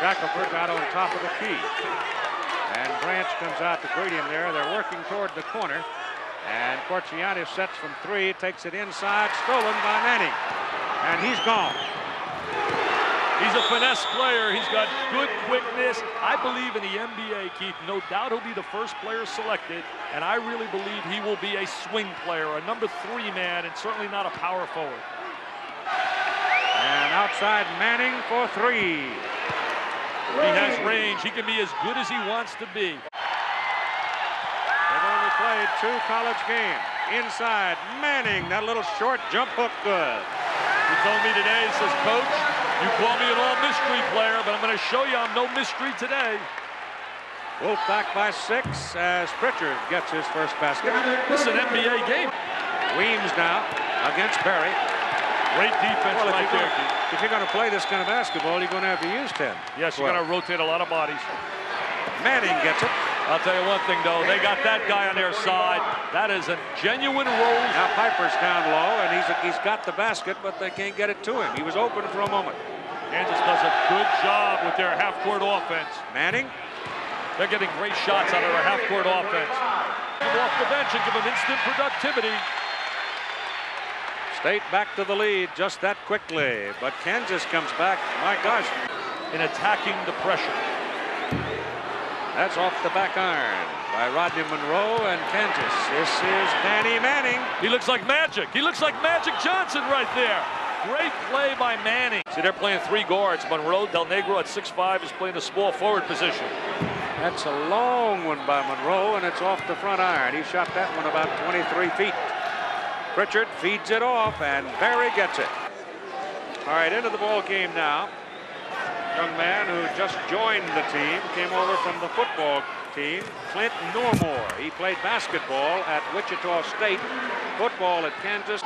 Shackelford got on top of the key. And Branch comes out to greet him there. They're working toward the corner. And Corciani sets from 3, takes it inside, stolen by Manning. And he's gone. He's a finesse player. He's got good quickness. I believe in the NBA, Keith. No doubt he'll be the first player selected. And I really believe he will be a swing player, a number 3 man, and certainly not a power forward. And outside Manning for 3. He has range. He can be as good as he wants to be. They've only played 2 college games. Inside Manning, that little short jump hook good. He told me today, he says, Coach, you call me an all-mystery player, but I'm going to show you I'm no mystery today. Wolf back by 6 as Pritchard gets his first basket. This is an NBA game. Weems now against Perry. Great defense right there. If you're going to play this kind of basketball, you're going to have to use 10. Yes, you're going to rotate a lot of bodies. Manning gets it. I'll tell you one thing, though. They got that guy on their side. That is a genuine roll. Now Piper's down low, and he's got the basket, but they can't get it to him. He was open for a moment. Kansas does a good job with their half-court offense. Manning. They're getting great shots out of their half-court offense. Come off the bench and give them instant productivity. State back to the lead just that quickly, but Kansas comes back, my gosh, in attacking the pressure. That's off the back iron by Rodney Monroe and Kansas. This is Danny Manning. He looks like Magic. He looks like Magic Johnson right there. Great play by Manning. See, they're playing 3 guards. Monroe, Del Negro at 6'5" is playing a small forward position. That's a long one by Monroe, and it's off the front iron. He shot that one about 23 feet. Pritchard feeds it off, and Barry gets it. All right, into the ball game now. Young man who just joined the team, came over from the football team, Clint Normore. He played basketball at Wichita State, football at Kansas.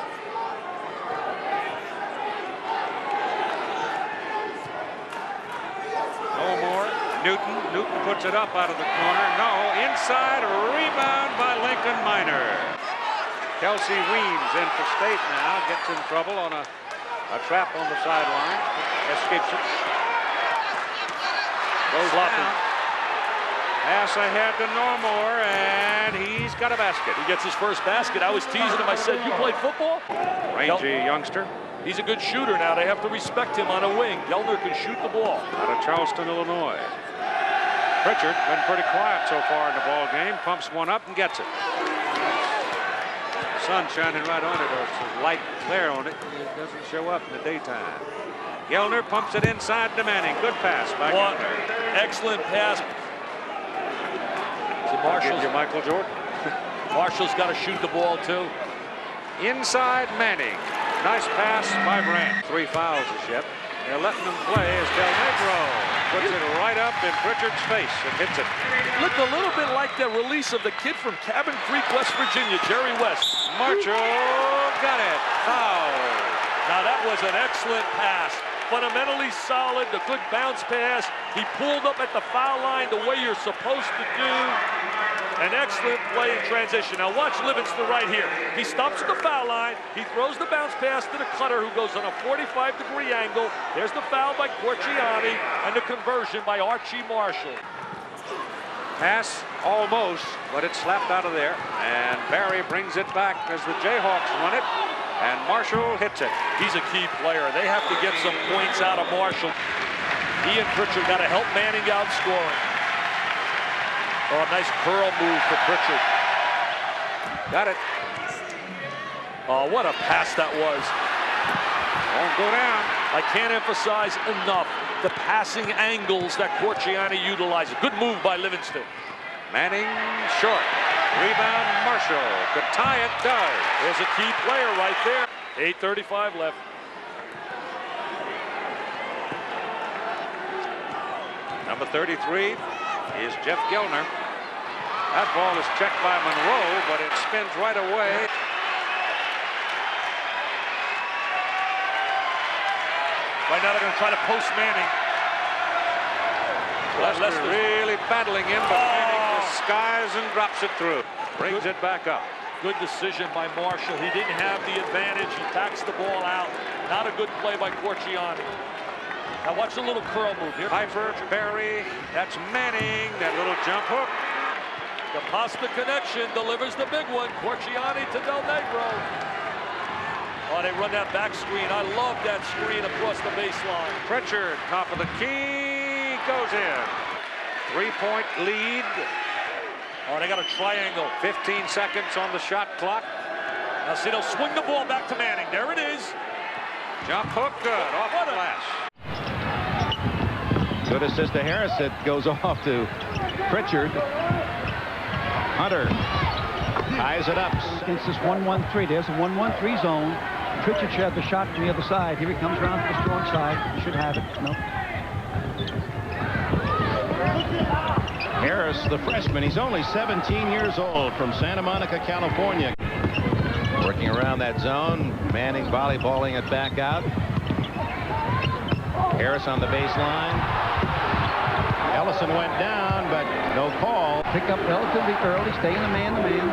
Normore, Newton puts it up out of the corner. No, inside, rebound by Lincoln Minor. Kelsey Weems in for State now, gets in trouble on a trap on the sideline, escapes it. Goes down. Pass ahead to Normore, and he's got a basket. He gets his first basket. I was teasing him. I said, you played football? Rangy youngster. He's a good shooter now. They have to respect him on a wing. Gelner can shoot the ball. Out of Charleston, Illinois. Pritchard been pretty quiet so far in the ball game. Pumps one up and gets it. Sun shining right on it, or some light glare on it. It doesn't show up in the daytime. Gelner pumps it inside to Manning. Good pass by Gelner. Excellent pass. So Marshall's your Michael Jordan. Marshall's got to shoot the ball too. Inside Manning. Nice pass by Brandt. 3 fouls as yet. They're letting him play as Del Negro puts it right up in Pritchard's face and hits it. It looked a little bit like the release of the kid from Cabin Creek, West Virginia, Jerry West. Marshall got it. Foul. Now that was an excellent pass. Fundamentally solid, a good bounce pass. He pulled up at the foul line the way you're supposed to do. An excellent play in transition. Now watch Livingston right here. He stops at the foul line. He throws the bounce pass to the cutter who goes on a 45-degree angle. There's the foul by Corciani and the conversion by Archie Marshall. Pass almost, but it's slapped out of there. And Barry brings it back as the Jayhawks run it. And Marshall hits it. He's a key player. They have to get some points out of Marshall. He and Pritchard got to help Manning out scoring. Oh, a nice curl move for Pritchard. Got it. Oh, what a pass that was. Won't go down. I can't emphasize enough the passing angles that Corciani utilizes. Good move by Livingston. Manning short. Rebound Marshall. To tie it does. There's a key player right there. 8:35 left. Number 33 is Jeff Gelner. That ball is checked by Monroe, but it spins right away. Right now they're going to try to post Manning. Lester really battling him, but Manning skies and drops it through. Brings it back up. Good decision by Marshall. He didn't have the advantage. He backs the ball out. Not a good play by Corciani. Now watch the little curl move here. Piper, Berry, that's Manning, that little jump hook. The Pasta connection delivers the big one. Corciani to Del Negro. Oh, they run that back screen. I love that screen across the baseline. Pritchard, top of the key, goes in. 3-point lead. Oh, they got a triangle. 15 seconds on the shot clock. Now see, they'll swing the ball back to Manning. There it is. Jump hook, good, off the glass. Good assist to Harris. It goes off to Pritchard. Hunter ties it up. Against this 1-1-3. There's a 1-1-3 zone. Pritchard should have the shot from the other side. Here he comes around to the strong side. He should have it. No. Harris, the freshman, he's only 17 years old, from Santa Monica, California. Working around that zone. Manning volleyballing it back out. Harris on the baseline. Ellison went down, but no call. Pick up relatively early, stay in the man-to-man.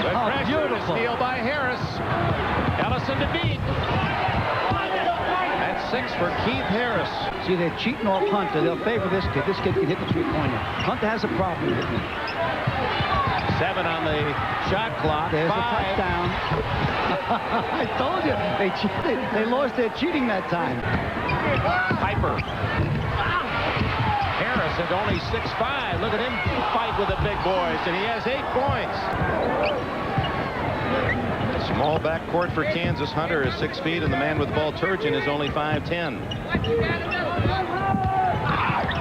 Good pressure, beautiful. Steal by Harris. Ellison to beat. That's 6 for Keith Harris. See, they're cheating off Hunter. They'll favor this kid. This kid can hit the three-pointer. Hunter has a problem with it. 7 on the shot clock. There's 5. a touchdown. I told you, they cheated. They lost their cheating that time. Piper. Harris is only 6'5". Look at him fight with the big boys, and he has 8 points. Small backcourt for Kansas. Hunter is 6 feet, and the man with the ball, Turgeon, is only 5'10".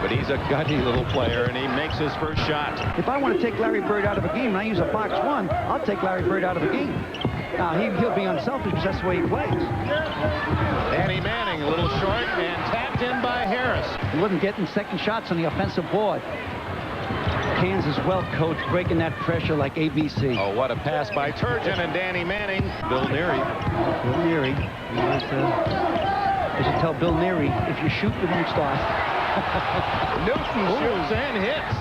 But he's a gutty little player, and he makes his first shot. If I want to take Larry Bird out of a game and I use a box 1, I'll take Larry Bird out of a game. Now, he'll be unselfish because that's the way he plays. Danny Manning, a little short, and tapped in by Harris. He wasn't getting second shots on the offensive board. Kansas well coached, breaking that pressure like ABC. Oh, what a pass by Turgeon and Danny Manning. Bill Neary. Bill Neary. You should tell Bill Neary, if you shoot, you won't start. Newton shoots and hits.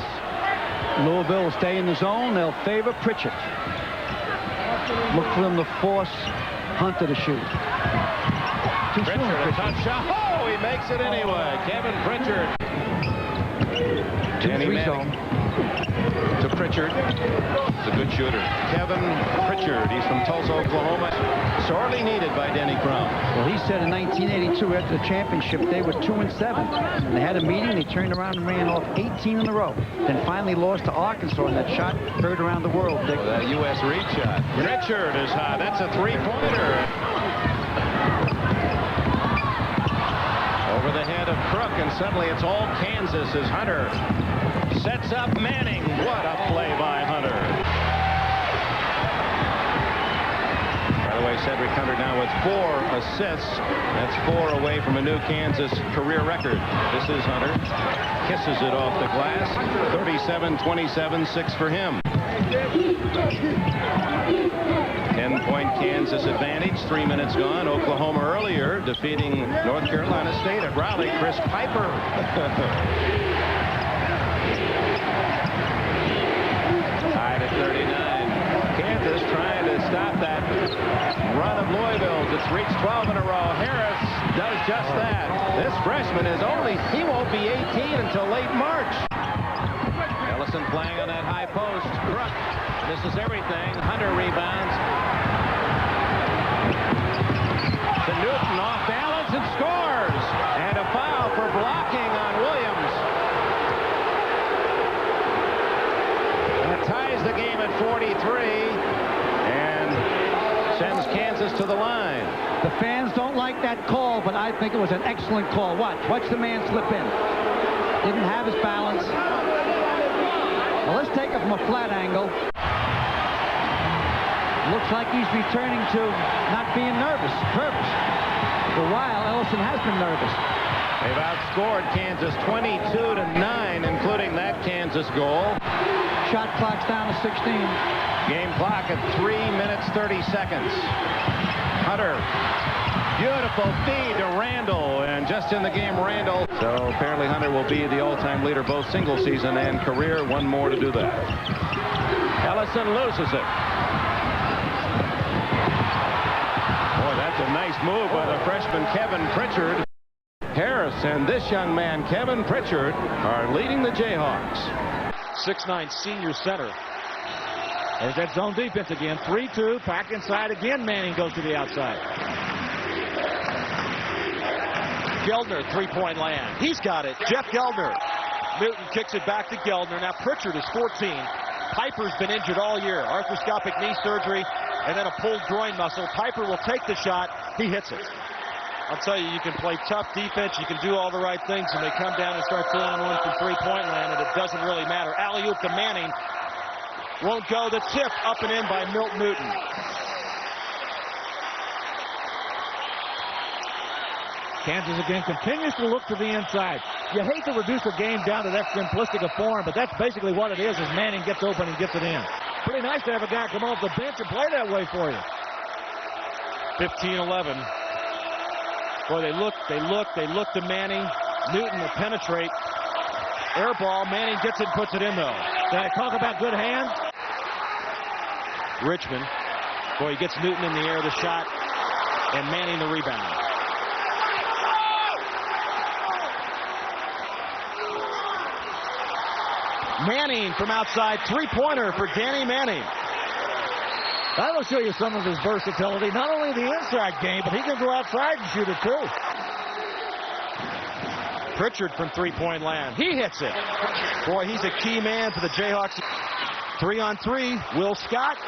Louisville will stay in the zone. They'll favor Pritchard. Look for them to force Hunter to shoot. Pritchard, a tough shot. Oh, he makes it anyway. Kevin Pritchard. Danny Manning to Pritchard. He's a good shooter. Kevin Pritchard. He's from Tulsa, Oklahoma. Sorely needed by Denny Crum. Well, he said in 1982, after the championship, they were 2-7. And they had a meeting. They turned around and ran off 18 in a row. Then finally lost to Arkansas, and that shot heard around the world. Oh, that U.S. reach shot. Pritchard is hot. That's a three-pointer. Over the head of Crook, and suddenly it's all Kansas as Hunter sets up Manning. What a play by Hunter. By the way, Cedric Hunter now with 4 assists. That's 4 away from a new Kansas career record. This is Hunter. Kisses it off the glass. 37-27, 6 for him. 10-point Kansas advantage. 3 minutes gone. Oklahoma earlier defeating North Carolina State at Raleigh. Chris Piper. Tied at 39. Kansas trying to stop that run of Louisville's. It's reached 12 in a row. Harris does just that. This freshman he won't be 18 until late March. Ellison playing on that high post. Crook misses everything. Hunter rebounds. To Newton, off balance, and scores. And a foul for blocking on Williams. That ties the game at 43 and sends Kansas to the line. The fans don't like that call, but I think it was an excellent call. Watch the man slip in. Didn't have his balance. Well, let's take it from a flat angle. Looks like he's returning to not being nervous. Purpose. For a while, Ellison has been nervous. They've outscored Kansas 22-9, including that Kansas goal. Shot clock's down to 16. Game clock at 3 minutes 30 seconds. Hunter, beautiful feed to Randall, and just in the game, Randall. So apparently Hunter will be the all-time leader both single season and career. One more to do that. Ellison loses it. Boy, that's a nice Nice move by the freshman Kevin Pritchard. Harris and this young man, Kevin Pritchard, are leading the Jayhawks. 6'9" senior center. There's that zone defense again. 3-2, back inside again. Manning goes to the outside. Geldner, three-point land. He's got it. Jeff Geldner. Newton kicks it back to Geldner. Now Pritchard is 14. Piper's been injured all year. Arthroscopic knee surgery and then a pulled groin muscle. Piper will take the shot. He hits it. I'll tell you, you can play tough defense, you can do all the right things, and they come down and start throwing one from three-point land, and it doesn't really matter. Alley-oop to Manning. Won't go. The tip up and in by Milt Newton. Kansas again continues to look to the inside. You hate to reduce a game down to that simplistic a form, but that's basically what it is as Manning gets open and gets it in. Pretty nice to have a guy come off the bench and play that way for you. 15-11. Boy, they look to Manning. Newton will penetrate. Air ball. Manning gets it and puts it in, though. Did I talk about good hands? Richmond. Boy, he gets Newton in the air, the shot, and Manning the rebound. Manning from outside, three-pointer for Danny Manning. That'll show you some of his versatility, not only in the inside game, but he can go outside and shoot it too. Pritchard from three-point land. He hits it. Boy, he's a key man for the Jayhawks. 3-on-3, Will Scott.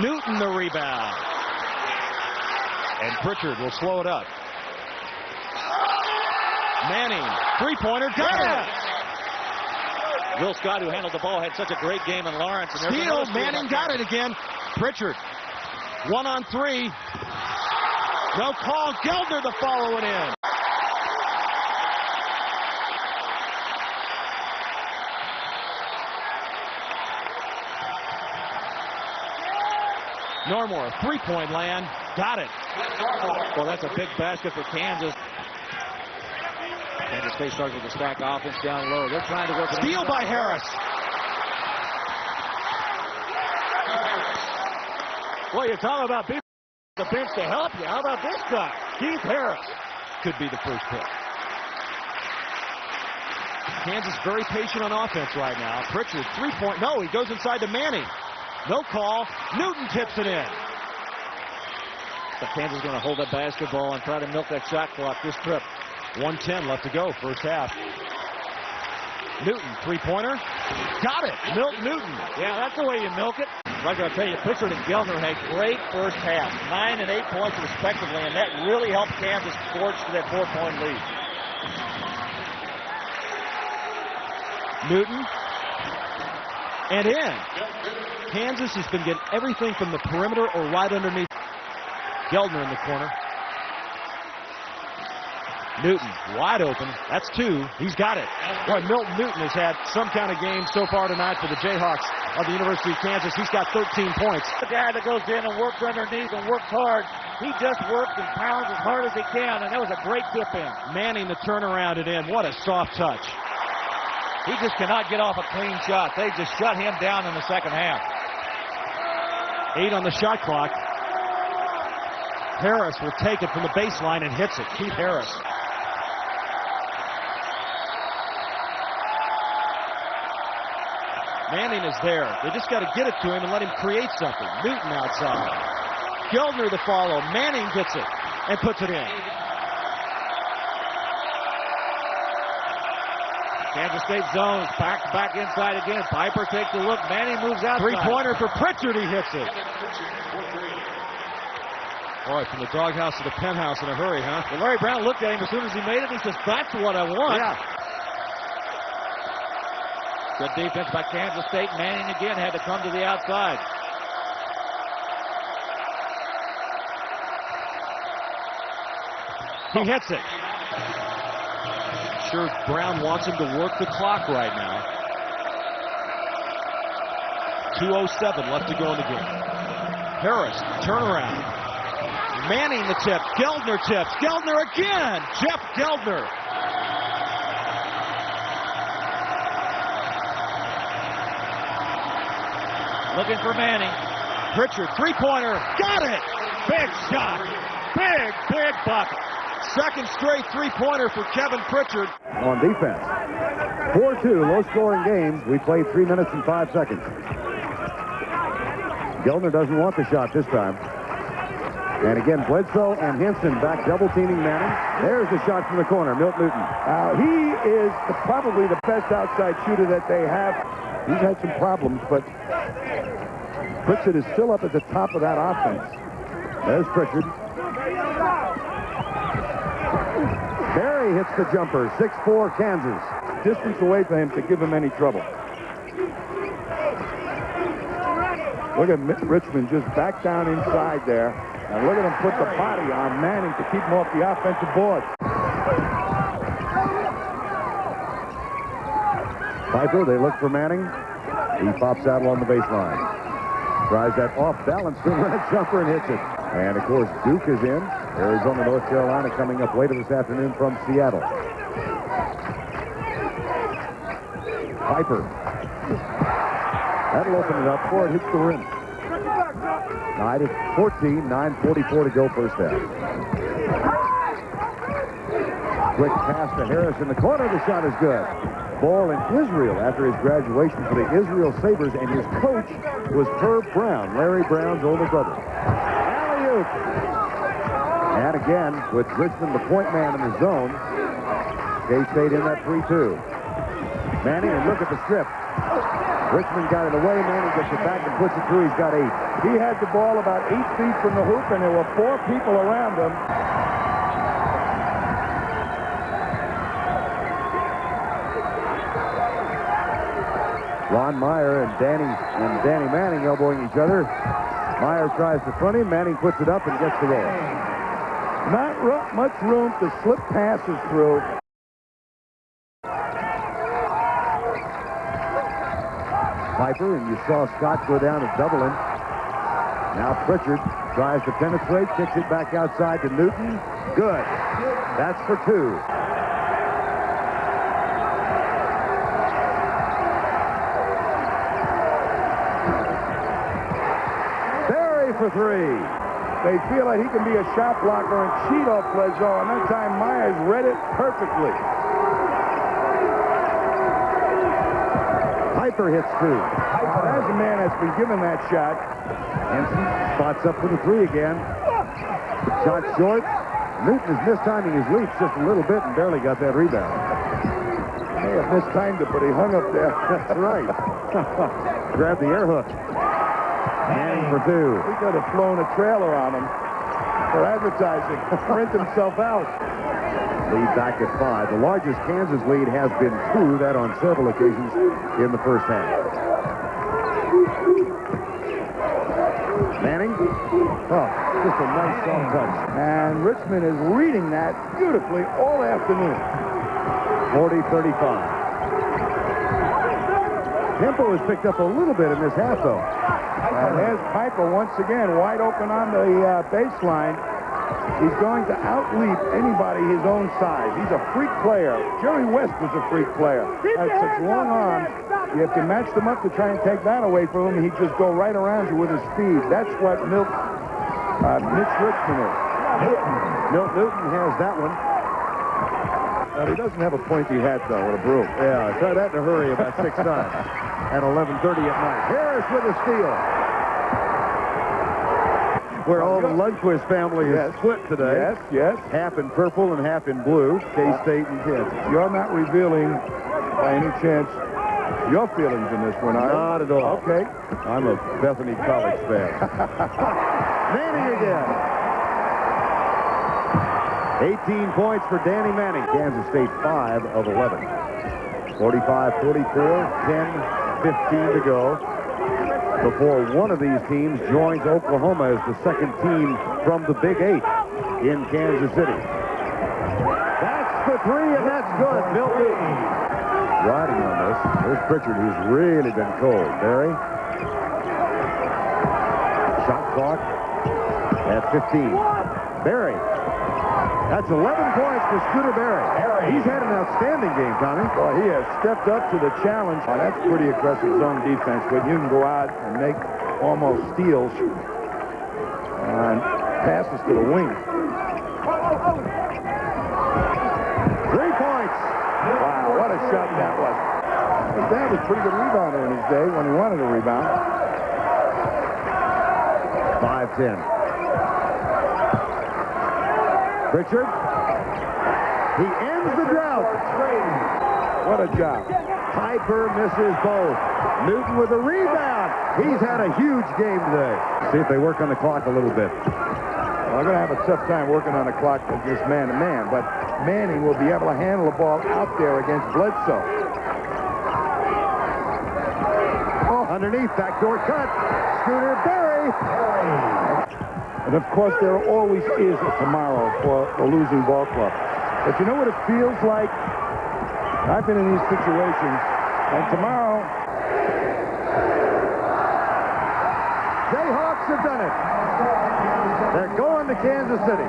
Newton the rebound. And Pritchard will slow it up. Manning, three-pointer, got it! Will Scott, who handled the ball, had such a great game in Lawrence. Steal, Manning got it again. Pritchard, 1-on-3. No call. Geldner the follow it in. Normore, three-point land. Got it. Well, that's a big basket for Kansas. Kansas State starts with the stack offense down low. They're trying to work it. Steal by Harris. Well, you're talking about people on the bench to help you. How about this guy? Keith Harris could be the first pick. Kansas very patient on offense right now. Pritchard, three-point. No, he goes inside to Manning. No call. Newton tips it in. But Kansas is going to hold that basketball and try to milk that shot clock this trip. 1:10 left to go, first half. Newton, three-pointer. Got it. Milt Newton. Yeah, that's the way you milk it. Right, I'll tell you, Pritchard and Geldner had great first half. 9 and 8 points respectively, and that really helped Kansas forge to that 4-point lead. Newton. And in. Kansas has been getting everything from the perimeter or right underneath. Geldner in the corner. Newton wide open. That's two. He's got it. Boy, Milton Newton has had some kind of game so far tonight for the Jayhawks of the University of Kansas. He's got 13 points. The guy that goes in and works underneath and works hard. He just works and pounds as hard as he can, and that was a great tip in. Manning the turnaround it in. What a soft touch. He just cannot get off a clean shot. They just shut him down in the second half. 8 on the shot clock. Harris will take it from the baseline and hits it. Keith Harris. Manning is there. They just got to get it to him and let him create something. Newton outside. Geldner the follow. Manning gets it and puts it in. Kansas State zones. Back inside again. Piper takes a look. Manning moves outside. Three-pointer for Pritchard. He hits it. Boy, from the doghouse to the penthouse in a hurry, huh? Well, Larry Brown looked at him as soon as he made it. He says, that's what I want. Yeah. Good defense by Kansas State. Manning again had to come to the outside. He hits it. Sure, Brown wants him to work the clock right now. 2:07 left to go in the game. Harris, turnaround. Manning the tip. Geldner tips. Geldner again. Jeff Geldner. Looking for Manning. Pritchard, three-pointer. Got it. Big shot. Big bucket. Second straight three-pointer for Kevin Pritchard. On defense. 4-2, low-scoring games. We played 3 minutes and 5 seconds. Gellner doesn't want the shot this time. And again, Bledsoe and Henson back double-teaming Manning. There's the shot from the corner, Milt Newton. He is probably the best outside shooter that they have. He's had some problems, but Pritchard is still up at the top of that offense. There's Pritchard. Barry hits the jumper, 6'4", Kansas. Distance away for him to give him any trouble. Look at Richmond just back down inside there. And look at him put the body on Manning to keep him off the offensive board. Piper, they look for Manning. He pops out along the baseline. Tries that off-balance red jumper and hits it. And, of course, Duke is in. Arizona, North Carolina coming up later this afternoon from Seattle. Piper. That'll open it up before it hits the rim. Tied at 14, 9:44 to go first half. Quick pass to Harris in the corner. The shot is good. Ball in Israel after his graduation for the Israel Sabres, and his coach was Herb Brown, Larry Brown's older brother. Alley-oop. And again, with Richmond the point man in the zone, K-State in that 3-2. Manning, and look at the strip. Richmond got it away. Manning gets it back and puts it through. He's got 8. He had the ball about 8 feet from the hoop, and there were 4 people around him. Ron Meyer and Danny Manning elbowing each other. Meyer tries to front him. Manning puts it up and gets the roll. Not much room to slip passes through. Piper, and you saw Scott go down and double him. Now Pritchard tries to penetrate, kicks it back outside to Newton. Good. That's for 2. Barry for 3. They feel that he can be a shot blocker and cheat off Bledsoe, and that time Myers read it perfectly. Piper hits 2. But as a man that's been given that shot, Henson spots up for the 3 again. Shot short. Newton is mistiming his leaps just a little bit and barely got that rebound. May have mistimed it, but he hung up there. That's right. Grabbed the air hook. Manning for 2. He could have flown a trailer on him for advertising. Rent himself out. Lead back at 5. The largest Kansas lead has been 2, that on several occasions in the first half. Manning. Oh, just a nice soft touch. And Richmond is reading that beautifully all afternoon. 40-35. Tempo has picked up a little bit in this half, though. And there's Piper once again, wide open on the baseline. He's going to outleap anybody his own size. He's a freak player. Jerry West was a freak player. Had such long arms. You have to match them up to try and take that away from him. He'd just go right around you with his speed. That's what Mitch Richmond is. Milt Newton has that one. He doesn't have a pointy hat, though, with a broom. Yeah, try that in a hurry about 6 times. At 11:30 at night. Harris with a steal. Where all the Lundquist family is split today. Yes, yes. Half in purple and half in blue. K-State and Kansas. You're not revealing, by any chance, your feelings in this one, are you? Not at all. Okay. I'm a Bethany College fan. Manning again. 18 points for Danny Manning. Kansas State 5 of 11. 45-44, 10-15 to go before one of these teams joins Oklahoma as the second team from the Big 8 in Kansas City. That's the 3, and that's good. Milt Newton riding on this. There's Pritchard, who's really been cold. Barry. Shot clock at 15. Barry. That's 11 points for Scooter Barry. He's had an outstanding game, Tommy. Well, he has stepped up to the challenge. Oh, that's pretty aggressive zone defense, but you can go out and make almost steals. And passes to the wing. 3 points. Wow, what a shot that was. His dad was a pretty good rebounder in his day when he wanted a rebound. 5-10. Pritchard. He ends the drought. What a job. Piper misses both. Newton with a rebound. He's had a huge game today. See if they work on the clock a little bit. Well, they're going to have a tough time working on the clock against man-to-man, but Manning will be able to handle the ball out there against Bledsoe. Oh, underneath, backdoor cut. Scooter Berry. And of course, there always is a tomorrow for a losing ball club. But you know what it feels like? I've been in these situations, and tomorrow, Jayhawks have done it. They're going to Kansas City.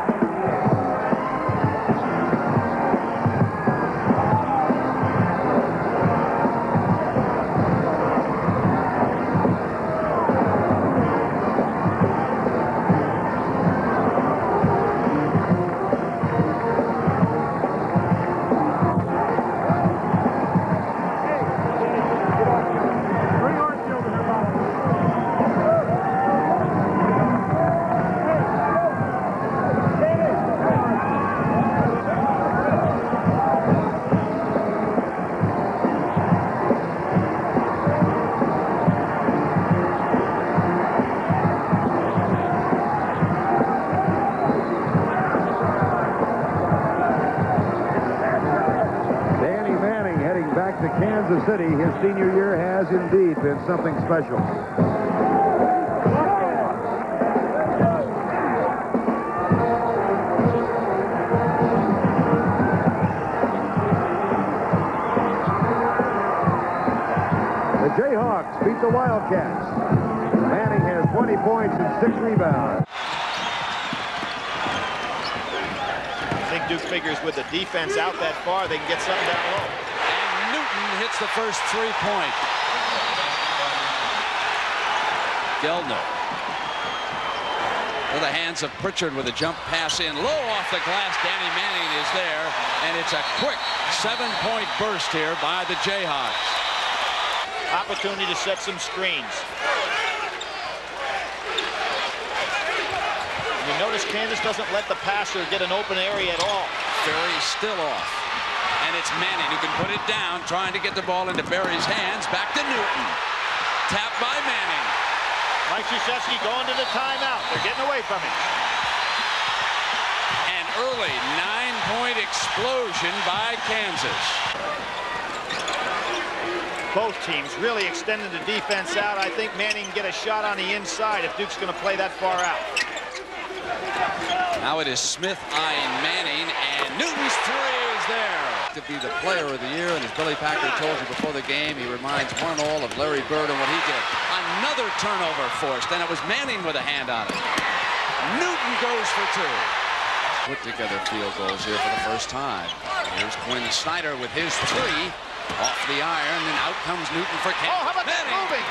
Kansas City, his senior year has indeed been something special. The Jayhawks beat the Wildcats. Manning has 20 points and 6 rebounds. I think Duke figures with the defense out that far, they can get something down low. Hits the first 3-point. Gelner. To the hands of Pritchard with a jump pass in. Low off the glass. Danny Manning is there. And it's a quick 7-point burst here by the Jayhawks. Opportunity to set some screens. You notice Kansas doesn't let the passer get an open area at all. Berry's still off. And it's Manning who can put it down, trying to get the ball into Berry's hands. Back to Newton. Tapped by Manning. Mike Krzyzewski going to the timeout. They're getting away from him. An early 9-point explosion by Kansas. Both teams really extending the defense out. I think Manning can get a shot on the inside if Duke's going to play that far out. Now it is Smith eyeing Manning, and Newton's three is there. To be the player of the year, and as Billy Packer told you before the game, he reminds one all of Larry Bird and what he did. Another turnover forced, and it was Manning with a hand on it. Newton goes for 2. Put together field goals here for the first time. Here's Quinn Snyder with his 3 off the iron, and out comes Newton for Kansas. Oh, how about that moving?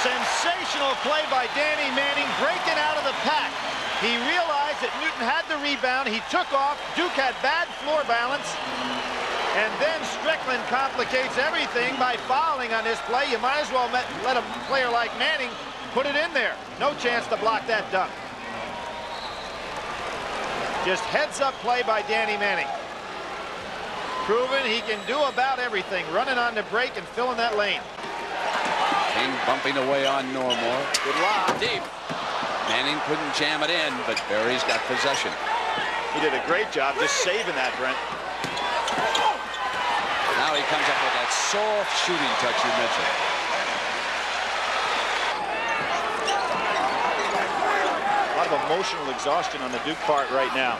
Sensational play by Danny Manning, breaking out of the pack. He realized that Newton had the rebound. He took off. Duke had bad floor balance. And then Strickland complicates everything by fouling on this play. You might as well let a player like Manning put it in there. No chance to block that dunk. Just heads-up play by Danny Manning. Proven he can do about everything, running on the break and filling that lane. King bumping away on Normore. Good lob. Deep. Manning couldn't jam it in, but Berry's got possession. He did a great job just saving that, Brent. Now he comes up with that soft shooting touch you mentioned. A lot of emotional exhaustion on the Duke part right now.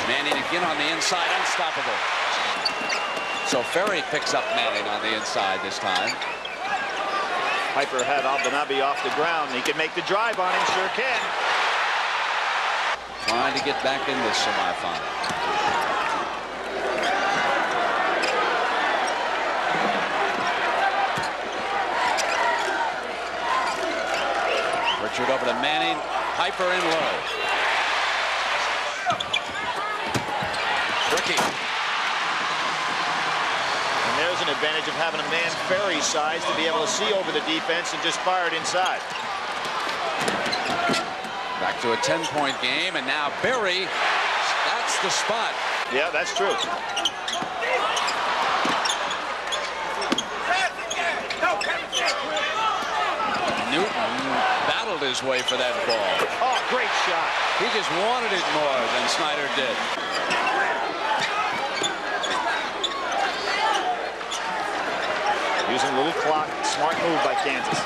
Manning again on the inside, unstoppable. So Ferry picks up Manning on the inside this time. Piper had Abdenabi off the ground. He can make the drive on him, sure can. Trying to get back in this semifinal. Pritchard over to Manning. Piper in low. Ricky. And there's an advantage of having a man Ferry's size to be able to see over the defense and just fire it inside. Back to a 10-point game, and now Berry. That's the spot. Yeah, that's true. Newton battled his way for that ball. Oh, great shot. He just wanted it more than Snyder did. Using a little clock. Smart move by Kansas.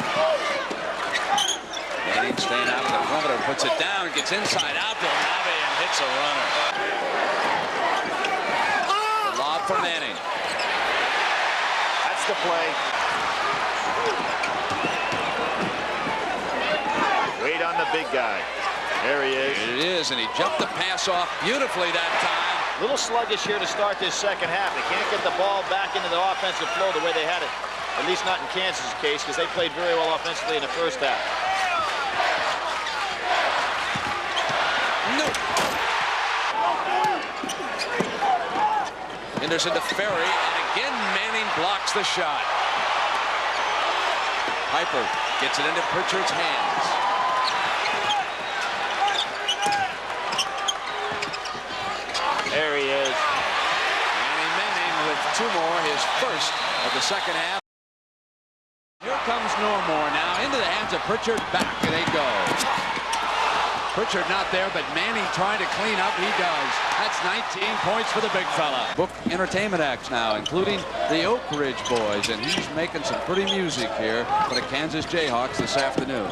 Manning staying out of the perimeter, puts it down, gets inside out to Nave and hits a runner. The lob for Manning. That's the play. Wait on the big guy. There he is. It is, and he jumped the pass off beautifully that time. A little sluggish here to start this second half. They can't get the ball back into the offensive flow the way they had it. At least not in Kansas' case, because they played very well offensively in the first half. No. Henderson to Ferry, and again Manning blocks the shot. Piper gets it into Pritchard's hands. There he is. Manning with two more, his first of the second half. Here comes Normore now into the hands of Pritchard. Back they go. Pritchard not there, but Manning trying to clean up. He does. That's 19 points for the big fella. Book entertainment acts now, including the Oak Ridge Boys, and he's making some pretty music here for the Kansas Jayhawks this afternoon.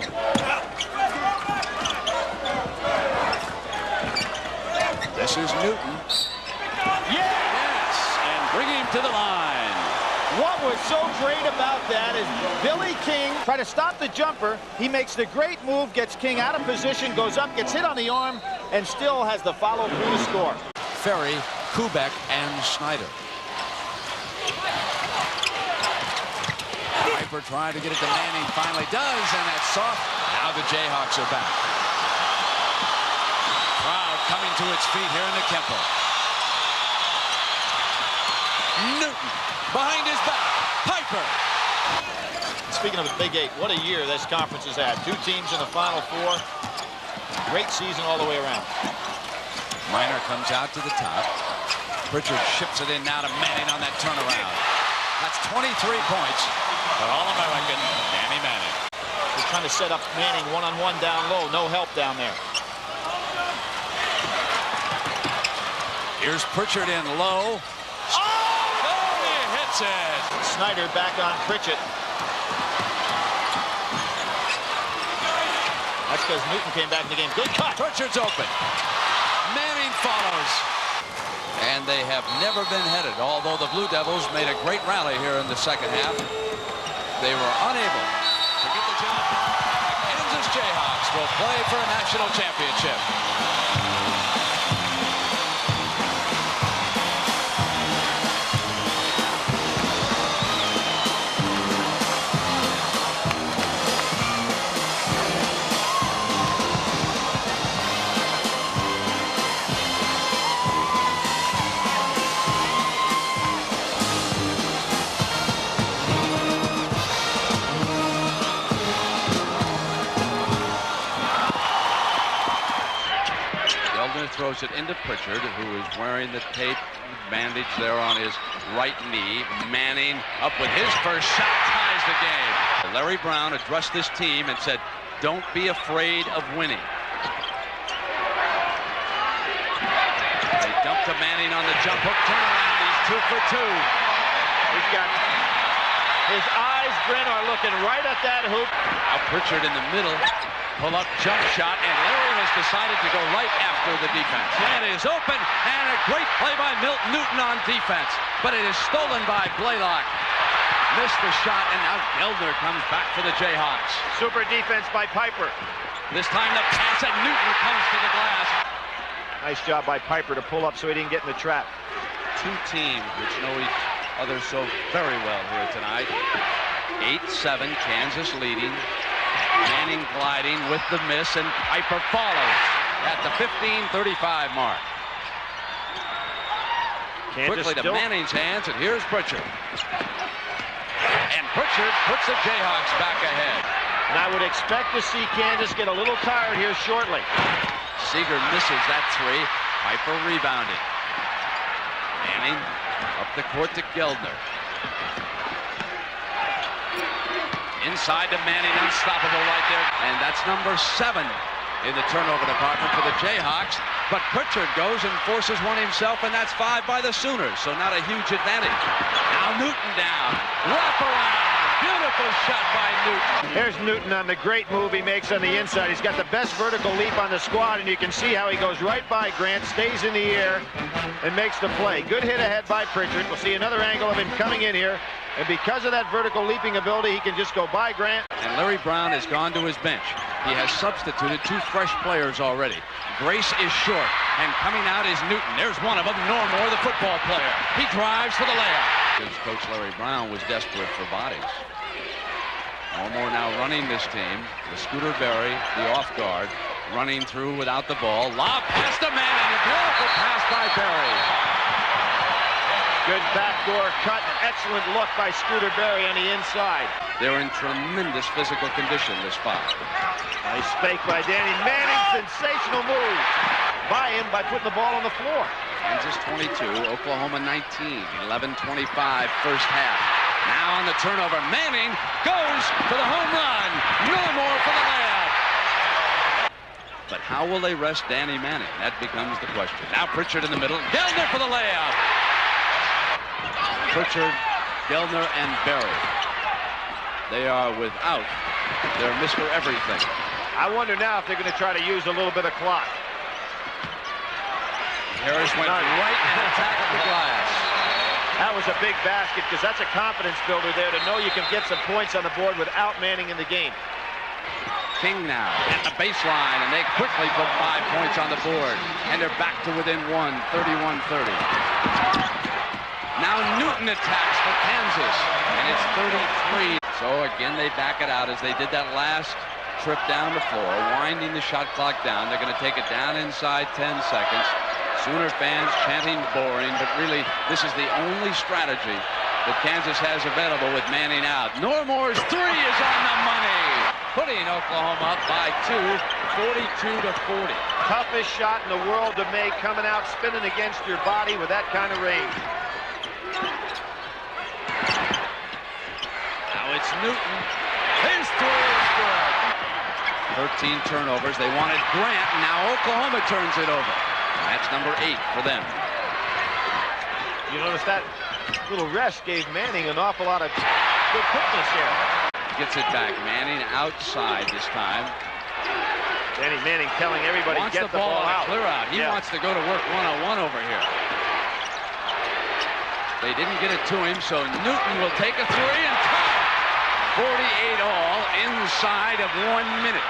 This is Newton. Yes, and bring him to the line. What was so great about that is Billy King tried to stop the jumper. He makes the great move, gets King out of position, goes up, gets hit on the arm, and still has the follow-through to score. Ferry, Kubek, and Snyder. Piper trying to get it to Manning, finally does, and that's soft. Now the Jayhawks are back. Crowd coming to its feet here in the Kemper. Newton behind his back. Piper. Speaking of the Big Eight, what a year this conference has had. Two teams in the Final Four. Great season all the way around. Minor comes out to the top. Pritchard ships it in now to Manning on that turnaround. That's 23 points for All-American Danny Manning. He's trying to set up Manning one-on-one down low. No help down there. Here's Pritchard in low. Oh, he hits it. Snyder back on Pritchard. That's because Newton came back in the game. Good cut. Pritchard's open. Manning follows. And they have never been headed, although the Blue Devils made a great rally here in the second half. They were unable to get the job done. The Kansas Jayhawks will play for a national championship. Throws it into Pritchard, who is wearing the tape bandage there on his right knee. Manning up with his first shot, ties the game. Larry Brown addressed this team and said, don't be afraid of winning. They dump to Manning on the jump hook turnaround. He's 2 for 2. He's got his eyes, Brent, are looking right at that hoop. Now Pritchard in the middle. Pull-up jump shot, and Larry has decided to go right after the defense. And it is open, and a great play by Milton Newton on defense. But it is stolen by Blaylock. Missed the shot, and now Geldner comes back for the Jayhawks. Super defense by Piper. This time the pass, and Newton comes to the glass. Nice job by Piper to pull up so he didn't get in the trap. Two teams which know each other so very well here tonight. 8-7, Kansas leading. Manning gliding with the miss, and Piper follows at the 15:35 mark. Quickly to Manning's hands, and here's Pritchard. And Pritchard puts the Jayhawks back ahead. And I would expect to see Kansas get a little tired here shortly. Seeger misses that three. Piper rebounding. Manning up the court to Geldner. Inside to Manning, unstoppable right there. And that's number 7 in the turnover department for the Jayhawks. But Pritchard goes and forces one himself, and that's 5 by the Sooners, so not a huge advantage. Now Newton down. Wrap around. Beautiful shot by Newton. Here's Newton on the great move he makes on the inside. He's got the best vertical leap on the squad, and you can see how he goes right by Grant, stays in the air, and makes the play. Good hit ahead by Pritchard. We'll see another angle of him coming in here. And because of that vertical leaping ability, he can just go by Grant. And Larry Brown has gone to his bench. He has substituted 2 fresh players already. Grace is short, and coming out is Newton. There's one of them, Normore, the football player. He drives for the layup. Coach Larry Brown was desperate for bodies. Normore now running this team. The Scooter Berry, the off guard, running through without the ball. Lob pass to Manning. A beautiful pass by Berry. Good backdoor cut. Excellent look by Scooter Berry on the inside. They're in tremendous physical condition, this 5. Nice fake by Danny Manning. Sensational move by him by putting the ball on the floor. Kansas 22, Oklahoma 19. 11:25 first half. Now on the turnover, Manning goes for the home run. Normore for the layup. But how will they rest Danny Manning? That becomes the question. Now Pritchard in the middle. Geldner for the layup. Pritchard, Geldner, and Berry. They are without their Mr. Everything. I wonder now if they're going to try to use a little bit of clock. Harris went right and attacked the glass. That was a big basket because that's a confidence builder there to know you can get some points on the board without Manning in the game. King now at the baseline, and they quickly put 5 points on the board. And they're back to within 1, 31-30. Now Newton attacks for Kansas, and it's 33. So again, they back it out as they did that last trip down the floor, winding the shot clock down. They're going to take it down inside 10 seconds. Sooner fans chanting boring, but really this is the only strategy that Kansas has available with Manning out. Normore's 3 is on the money, putting Oklahoma up by 2, 42-40. Toughest shot in the world to make, coming out spinning against your body with that kind of range. Now it's Newton. His 3 is good. 13 turnovers. They wanted Grant, and now Oklahoma turns it over. That's number 8 for them. You notice that little rest gave Manning an awful lot of good quickness here. Gets it back. Manning outside this time. Danny Manning telling everybody wants get the ball out. Clear out. He wants to go to work one-on-one over here. They didn't get it to him, so Newton will take a 3 and tie. 48 all inside of 1 minute.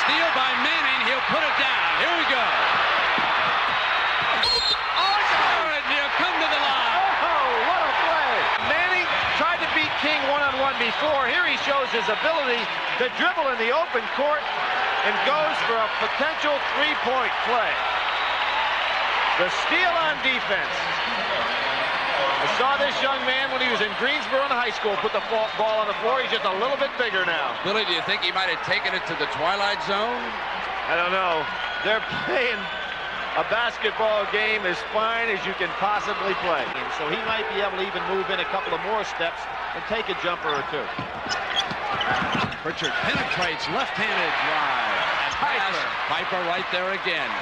Steal by Manning. He'll put it down. Here we go. Oh, good. He'll come to the line. Oh, what a play. Manning tried to beat King one-on-one before. Here he shows his ability to dribble in the open court and goes for a potential 3-point play. The steal on defense. I saw this young man when he was in Greensboro in high school put the ball on the floor. He's just a little bit bigger now. Billy, do you think he might have taken it to the twilight zone? I don't know. They're playing a basketball game as fine as you can possibly play. So he might be able to even move in a couple of more steps and take a jumper or 2. Pritchard penetrates, left-handed drive. And Piper right there again.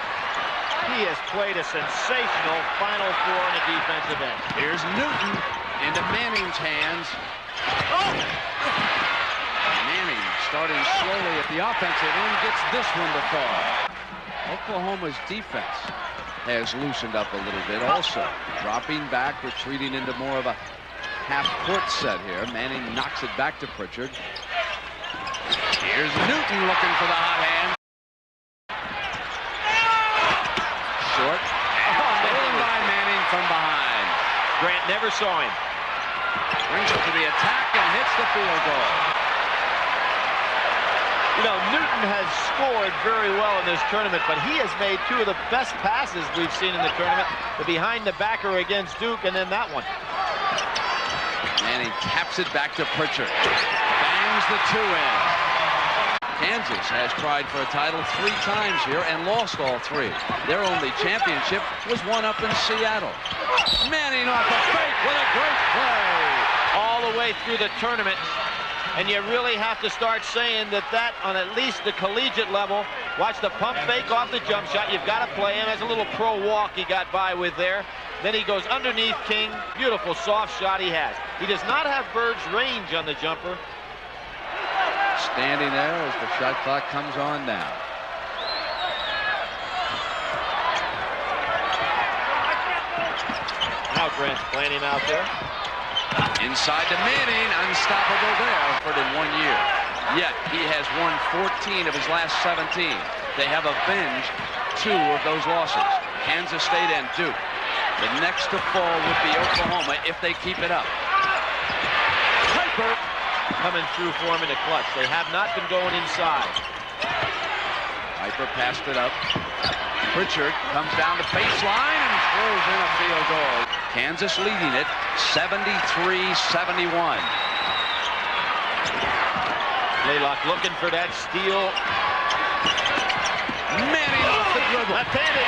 He has played a sensational Final Four on the defensive end. Here's Newton into Manning's hands. Oh! Manning starting slowly at the offensive end, gets this one to fall. Oklahoma's defense has loosened up a little bit also. Dropping back, retreating into more of a half-court set here. Manning knocks it back to Pritchard. Here's Newton looking for the hot hand. Short. Stolen by Manning from behind. Grant never saw him. Brings it to the attack and hits the field goal. You know, Newton has scored very well in this tournament, but he has made two of the best passes we've seen in the tournament. The behind the backer against Duke, and then that one. And he taps it back to Pritchard. Bangs the two in. Kansas has tried for a title 3 times here and lost all 3. Their only championship was won up in Seattle. Manning off a fake with a great play. All the way through the tournament. And you really have to start saying that on at least the collegiate level, watch the pump fake off the jump shot. You've got to play him. There's a little pro walk he got by with there. Then he goes underneath King. Beautiful soft shot he has. He does not have Bird's range on the jumper. Standing there as the shot clock comes on now. Now Grant's playing him out there. Inside to Manning, unstoppable there for in 1 year. Yet he has won 14 of his last 17. They have avenged 2 of those losses, Kansas State and Duke. The next to fall would be Oklahoma if they keep it up. Piper coming through for him in the clutch. They have not been going inside. Piper passed it up. Pritchard comes down the baseline and throws in a field goal. Kansas leading it 73-71. Laylock looking for that steal. Manning off the dribble. Left-handed.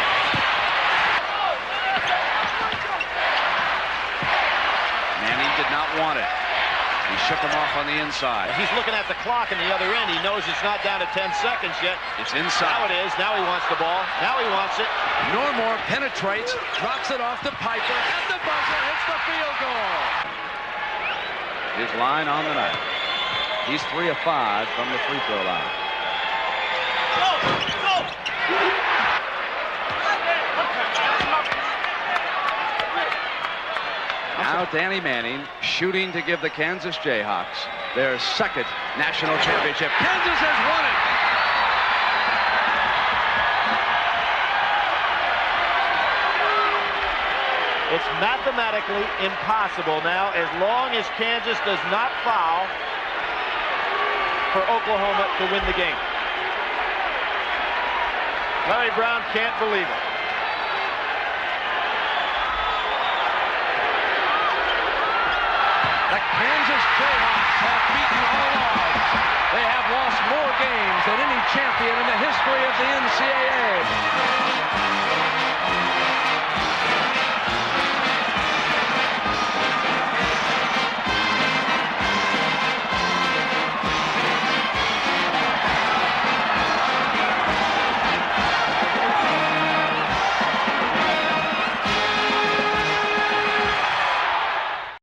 Manning did not want it. He shook him off on the inside. He's looking at the clock on the other end. He knows it's not down to 10 seconds yet. It's inside. Now it is. Now he wants the ball. Now he wants it. Normore penetrates, drops it off to Piper, at the buzzer, hits the field goal. His line on the night. He's 3 of 5 from the free throw line. Now Danny Manning shooting to give the Kansas Jayhawks their 2nd national championship. Kansas has won it. It's mathematically impossible now, as long as Kansas does not foul, for Oklahoma to win the game. Larry Brown can't believe it. The Kansas Jayhawks have beaten all odds. They have lost more games than any champion in the history of the NCAA.